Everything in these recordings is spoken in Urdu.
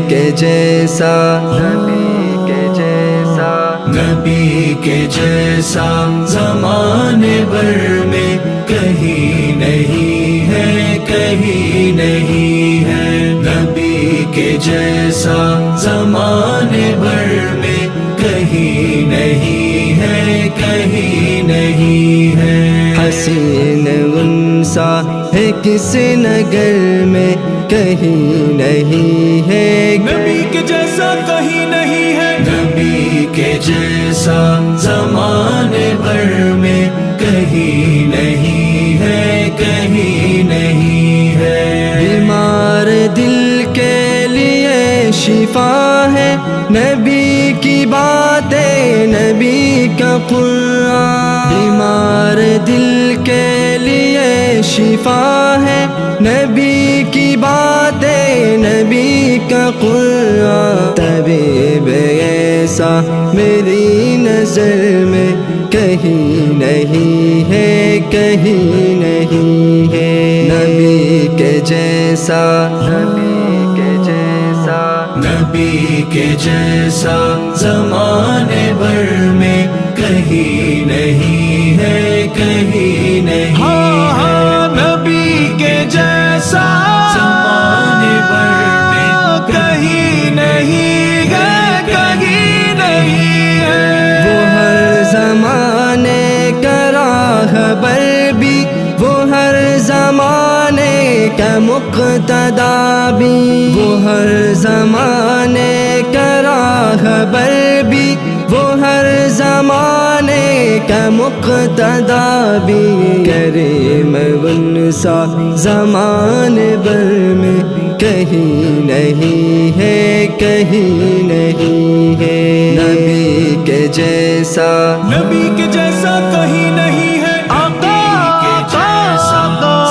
کے جیسا، نبی کے جیسا، نبی کے جیسا زمانے بھر میں کہیں نہیں ہے، کہیں نہیں ہے، نبی کے جیسا زمانے بھر میں کہیں نہیں ہے، کہیں نہیں ہے۔ حسین انسا ہے کس نگر میں کہیں نہیں ہے، نبی کے جیسا کہیں نہیں ہے، نبی کے جیسا زمانے بھر میں کہیں نہیں ہے، کہیں نہیں ہے۔ بیمار دل کے لیے شفا ہے نبی کی باتیں، نبی کا قرآن، بیمار دل کے لیے شفا ہے نبی کی باتیں، نبی کا قرآن، طبیب ایسا میری نظر میں کہیں نہیں ہے، کہیں نہیں ہے، نبی کے جیسا، نبی کے جیسا، نبی کے جیسا زمانے بھر میں کہیں نہیں ہے، کہیں نہیں ہے، نبی کے جیسا زمانے بھر میں کہیں نہیں ہے، کہیں نہیں ہے۔ وہ ہر زمانے کا راہبر بھی، وہ ہر زمانے کا مقتدی بھی، وہ ہر زمانے کا راہبر بھی، وہ ہر زمانے کا مقتدی بھی، کریم انسا زمانے بھر میں کہیں نہیں ہے، کہیں نہیں ہے، نبی کے جیسا، نبی کے جیسا کہیں نہیں ہے، آقا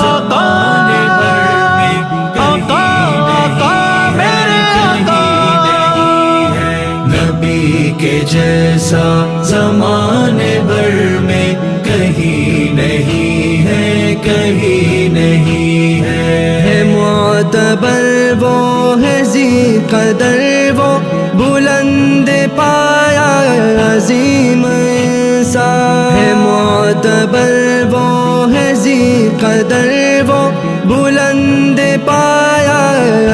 زمانے بھر میں کہیں میرے نہیں ہے، نبی کے جیسا زمانے بھر میں کہیں نہیں ہے، کہیں نہیں ہے، معتبر وہ ہے ذی قدر، وہ بلند پایا عظیم انسان ہے، معتبر وہ ہے ذی قدر، وہ بلند پایا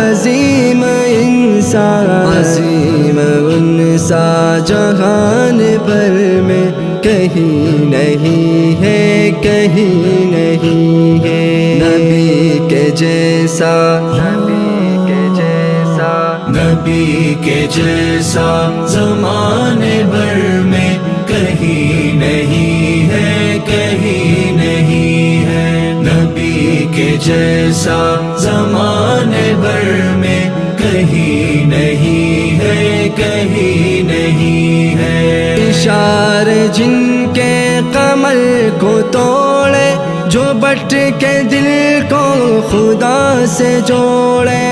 عظیم انسان، عظیم انسا جہان بھر میں کہیں نہیں ہے، کہیں نہیں ہے، نبی کے جیسا، نبی کے جیسا، نبی کے جیسا زمانے بھر میں کہیں نہیں ہے، کہیں نہیں ہے، نبی کے جیسا زمانے بھر میں کہیں نہیں ہے، کہیں نہیں ہے، اشارے جن کے کمر کو توڑے، جو بٹ کے دل کو خدا سے جوڑے،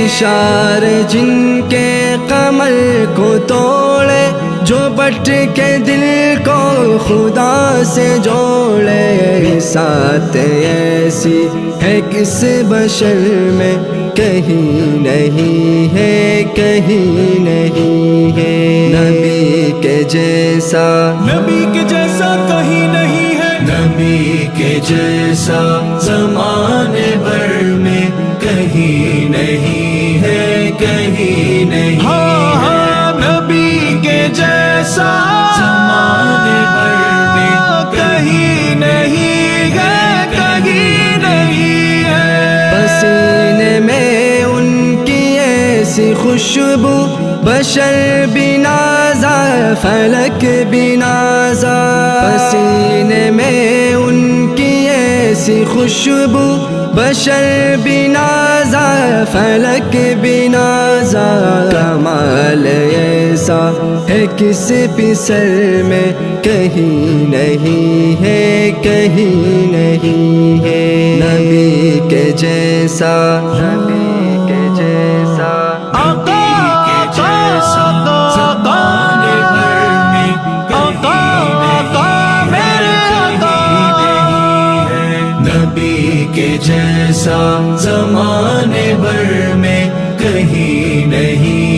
اشارے جن کے کمر کو توڑے، جو بٹ کے دل کو خدا سے جوڑے، ساتھ ایسی ہے کس بشر میں کہیں نہیں ہے، کہیں نہیں ہے، نبی کے جیسا، نبی کے جیسا کہیں نہیں ہے، نبی کے جیسا زمانے بھر میں کہیں نہیں ہے، کہیں نہیں ہے، نبی کے جیسا زمانے بھر میں کہیں نہیں ہے، کہیں نہیں ہے، پسینے میں ان کی ایسی خوشبو، بشر بھی نازا فلک بھی نازا، پسینے میں ان کی ایسی خوشبو، بشر بھی نازا فلک بھی نازا، کمال ایسا ہے کس پسر میں کہیں نہیں ہے، کہیں نہیں ہے، نبی کے جیسا، نبی کے جیسا، آقا زمانے بھر میں کہیں میرے نہیں ہے، نبی کے جیسا زمانے بھر میں کہیں نہیں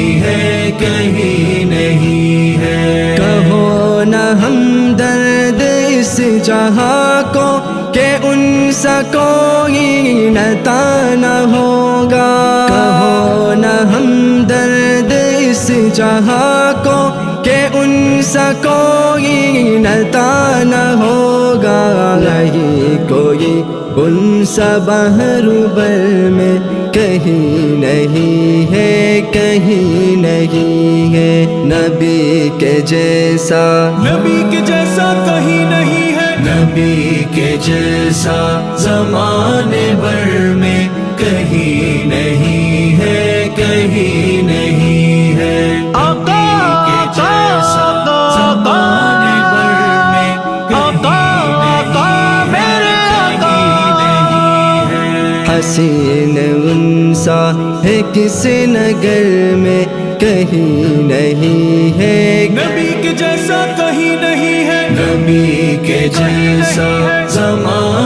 جہاں کو کہ ان سا کوئی نتا نہ ہوگا. کہو نہ ہمدرد اس جہاں کو کہ ان سا کوئی نتا نہ ہوگا. نہیں کوئی ان سا بحر بر میں کہیں نہیں ہے، کہیں نہیں ہے. نبی کے جیسا، نبی کے جیسا کہیں نہیں ہے. نبی کے جیسا زمانے بھر میں کہیں نہیں ہے، کہیں نہیں ہے. آقا کے جیسا زمانے بھر میں کہیں نہیں ہے. حسین انسا ہے کس نگر میں کہیں نہیں ہے. نبی کے جیسا کہیں نہیں ہے. نبی کے جیسا زمان